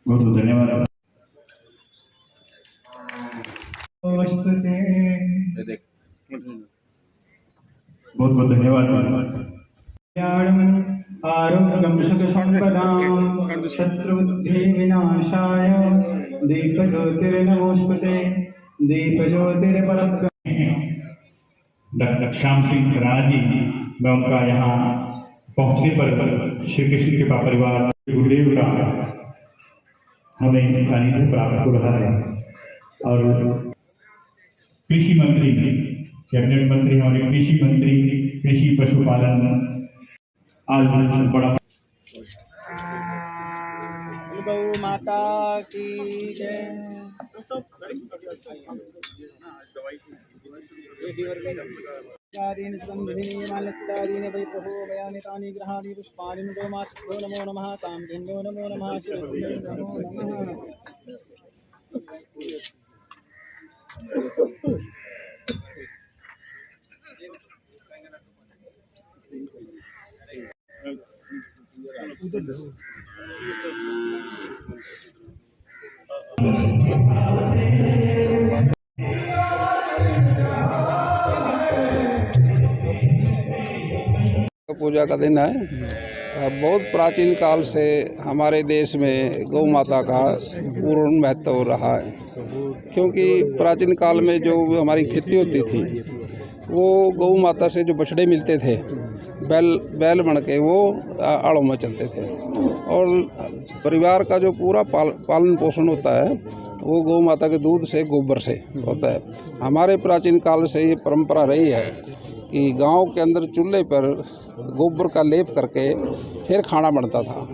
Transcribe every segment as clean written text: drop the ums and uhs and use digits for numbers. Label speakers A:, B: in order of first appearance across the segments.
A: बहुत बहुत धन्यवाद। बहुत बहुत धन्यवाद।
B: आरोग्यं सुखसंपदां शत्रुबुद्धि विनाशाय दीपज्योतिर्नमोस्तुते दीपज्योतिर्परब्रह्म।
A: डॉक्टर श्याम सिंह राणा जी मैं उनका यहाँ पहुँचने पर श्री कृष्ण कृपा परिवार गुरुदेव का हमें सानिध्य प्राप्त हो रहा है। और कृषि मंत्री, कैबिनेट मंत्री, हमारे कृषि मंत्री, कृषि पशुपालन आज बड़ा
B: गौ माता की जय। वै प्रभो वयानि तानि ग्रहाणि पुष्पाणि गोमास्तु नमो नमः कामधेन्यो नमो नमः शिवभ्यो नमो नमः।
C: पूजा का दिन है। बहुत प्राचीन काल से हमारे देश में गौ माता का पूर्ण महत्व रहा है, क्योंकि प्राचीन काल में जो हमारी खेती होती थी वो गौ माता से जो बछड़े मिलते थे बैल बन के वो आड़ों में चलते थे, और परिवार का जो पूरा पालन पोषण होता है वो गौ माता के दूध से, गोबर से होता है। हमारे प्राचीन काल से ये परंपरा रही है कि गांव के अंदर चूल्हे पर गोबर का लेप करके फिर खाना बनता था,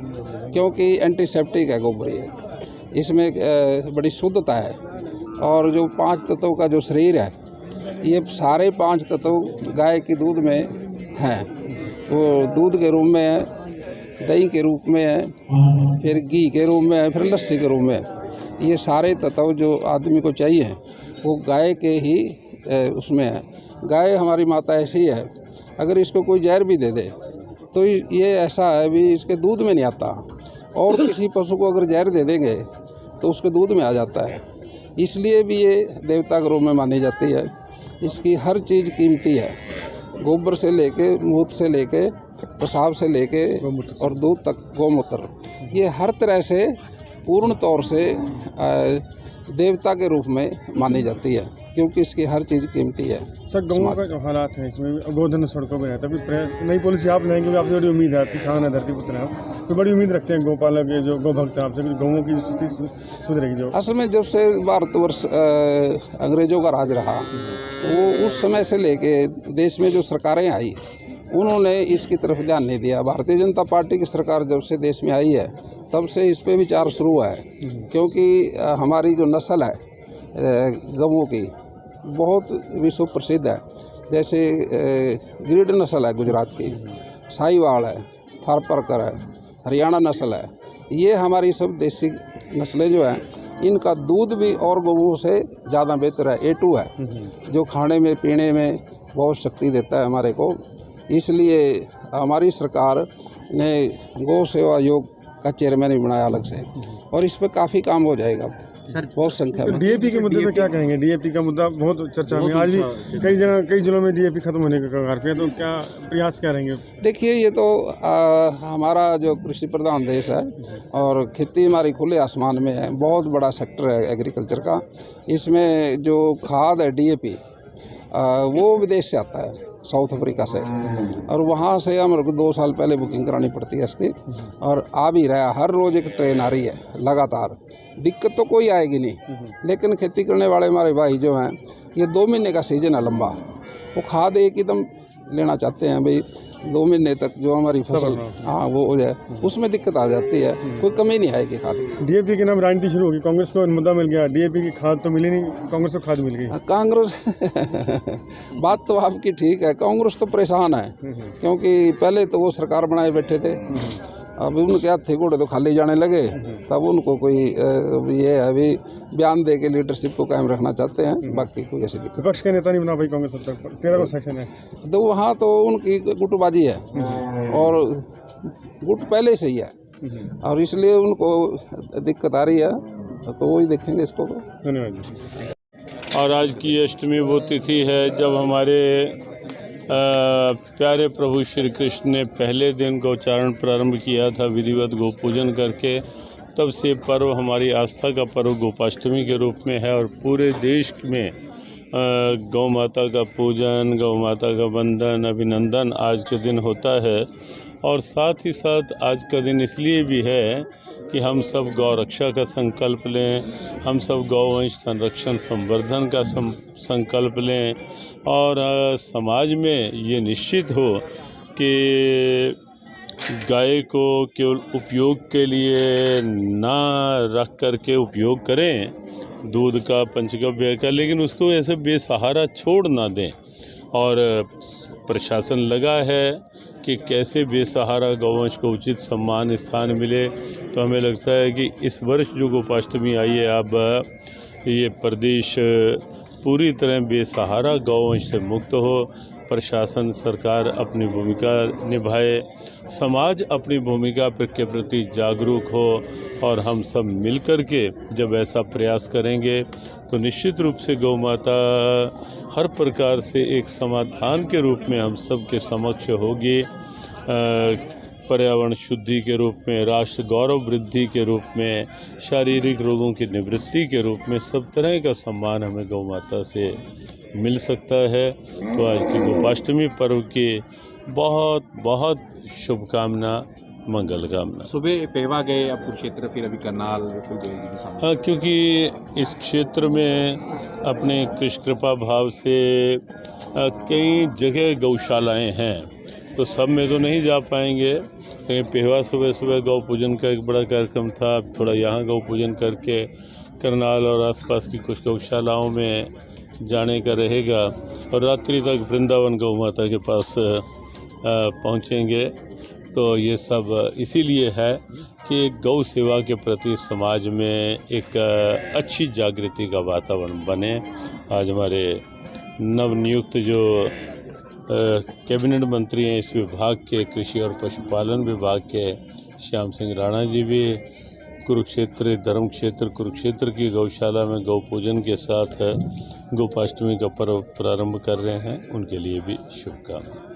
C: क्योंकि एंटीसेप्टिक है गोबर, ये इसमें बड़ी शुद्धता है। और जो 5 तत्वों का जो शरीर है, ये सारे 5 तत्व गाय के दूध में हैं। वो दूध के रूप में है, दही के रूप में है, फिर घी के रूप में है, फिर लस्सी के रूप में है। ये सारे तत्व जो आदमी को चाहिए वो गाय के ही उसमें है। गाय हमारी माता ऐसी है, अगर इसको कोई जहर भी दे दे तो ये ऐसा है भी इसके दूध में नहीं आता, और किसी पशु को अगर जहर दे देंगे तो उसके दूध में आ जाता है। इसलिए भी ये देवता के रूप में मानी जाती है। इसकी हर चीज़ कीमती है, गोबर से लेके, मूत्र से लेके, पेशाब से लेके और दूध तक, गोमूत्र, ये हर तरह से पूर्ण तौर से देवता के रूप में मानी जाती है, क्योंकि इसकी हर चीज़ कीमती है।
D: सर, गाँव का जो हालात है इसमें गोधन सड़कों पर रहता है, नई पॉलिसी आप लेंगे, क्योंकि आपसे बड़ी उम्मीद है, किसान है, धरती पुत्र है, तो बड़ी उम्मीद रखते हैं गौपालक, जो गौ भक्त है आपसे, गाँवों की स्थिति सुधरेगी। जो
C: असल में जब से भारतवर्ष अंग्रेजों का राज रहा, वो उस समय से लेके देश में जो सरकारें आई उन्होंने इसकी तरफ ध्यान नहीं दिया। भारतीय जनता पार्टी की सरकार जब से देश में आई है तब से इस पे विचार शुरू हुआ है, क्योंकि हमारी जो नस्ल है गौओं की बहुत विश्व प्रसिद्ध है। जैसे गिरिड नस्ल है गुजरात की, साहिवाल है, थारपारकर है, हरियाणा नस्ल है। ये हमारी सब देसी नस्लें जो हैं, इनका दूध भी और गौओं से ज़्यादा बेहतर है। A2 है, जो खाने में पीने में बहुत शक्ति देता है हमारे को। इसलिए हमारी सरकार ने गौ सेवा आयोग का चेयरमैन भी बनाया अलग से, और इस पर काफ़ी काम हो जाएगा सर, बहुत संख्या में।
D: DAP के मुद्दे पे क्या कहेंगे? DAP का मुद्दा बहुत चर्चा में, आज भी कई जिलों में DAP खत्म होने के कगार पे है, तो क्या प्रयास क्या रहेंगे?
C: देखिए, ये तो हमारा जो कृषि प्रधान देश है और खेती हमारी खुले आसमान में है, बहुत बड़ा सेक्टर है एग्रीकल्चर का। इसमें जो खाद है DAP वो विदेश से आता है, साउथ अफ्रीका से, और वहाँ से हमारे को 2 साल पहले बुकिंग करानी पड़ती है इसकी, और आ भी रहा है। हर रोज़ एक ट्रेन आ रही है लगातार। दिक्कत तो कोई आएगी नहीं, लेकिन खेती करने वाले हमारे भाई जो हैं, ये 2 महीने का सीजन है लंबा, वो खाद एक एकदम लेना चाहते हैं भाई 2 महीने तक जो हमारी फसल हाँ वो हो जाए, उसमें दिक्कत आ जाती है। कोई कमी नहीं आएगी खाद की।
D: DAP के नाम राजनीति शुरू होगी, कांग्रेस को मुद्दा मिल गया, DAP की खाद तो मिली नहीं, कांग्रेस को खाद मिल गई।
C: कांग्रेस बात तो आपकी ठीक है, कांग्रेस तो परेशान है, क्योंकि पहले तो वो सरकार बनाए बैठे थे, अब उनके हाथी घोड़े तो खाली जाने लगे, तब उनको कोई ये है अभी बयान दे के लीडरशिप को कायम रखना चाहते हैं, बाकी कोई ऐसी दिक्कत।
D: विपक्ष के नेता नहीं बना भाई कांग्रेस, अब तक 13 को सेक्शन है,
C: तो वहाँ तो उनकी गुटबाजी है, और गुट पहले से ही है। और इसलिए उनको दिक्कत आ रही है, तो वही देखेंगे इसको।
D: धन्यवाद जी।
E: और आज की अष्टमी वो तिथि है जब हमारे प्यारे प्रभु श्री कृष्ण ने पहले दिन गौचारण प्रारंभ किया था विधिवत गौ पूजन करके। तब से पर्व हमारी आस्था का पर्व गोपाष्टमी के रूप में है और पूरे देश में गौ माता का पूजन, गौ माता का वंदन, अभिनंदन आज के दिन होता है। और साथ ही साथ आज का दिन इसलिए भी है कि हम सब गौ रक्षा का संकल्प लें, हम सब गौवंश संरक्षण संवर्धन का संकल्प लें और समाज में ये निश्चित हो कि गाय को केवल उपयोग के लिए ना रख करके उपयोग करें दूध का, पंचगव्य का, लेकिन उसको ऐसे बेसहारा छोड़ ना दें। और प्रशासन लगा है कि कैसे बेसहारा गौवंश को उचित सम्मान स्थान मिले। तो हमें लगता है कि इस वर्ष जो गोपाष्टमी आई है, अब ये प्रदेश पूरी तरह बेसहारा गौवंश से मुक्त हो। प्रशासन, सरकार अपनी भूमिका निभाए, समाज अपनी भूमिका के प्रति जागरूक हो और हम सब मिलकर के जब ऐसा प्रयास करेंगे तो निश्चित रूप से गौ माता हर प्रकार से एक समाधान के रूप में हम सब के समक्ष होगी। पर्यावरण शुद्धि के रूप में, राष्ट्र गौरव वृद्धि के रूप में, शारीरिक रोगों की निवृत्ति के रूप में, सब तरह का सम्मान हमें गौ माता से मिल सकता है। तो आज की गोपाष्टमी पर्व की बहुत बहुत शुभकामना, मंगल कामना।
F: सुबह पेवा गए, अब कुरुक्षेत्र, फिर अभी करनाल
E: हाँ, क्योंकि इस क्षेत्र में अपने कृष्ण कृपा भाव से कई जगह गौशालाएं हैं, तो सब में तो नहीं जा पाएंगे। कहीं पेवा सुबह सुबह गौ पूजन का एक बड़ा कार्यक्रम था, अब थोड़ा यहाँ गौ पूजन करके करनाल और आसपास की कुछ गौशालाओं में जाने का रहेगा और रात्रि तक वृंदावन गौ माता के पास पहुँचेंगे। तो ये सब इसीलिए है कि गौ सेवा के प्रति समाज में एक अच्छी जागृति का वातावरण बने। आज हमारे नवनियुक्त जो कैबिनेट मंत्री हैं इस विभाग के, कृषि और पशुपालन विभाग के, श्याम सिंह राणा जी भी कुरुक्षेत्र, धर्म क्षेत्र कुरुक्षेत्र की गौशाला में गौ पूजन के साथ गोपाष्टमी का पर्व प्रारंभ कर रहे हैं। उनके लिए भी शुभकामनाएं।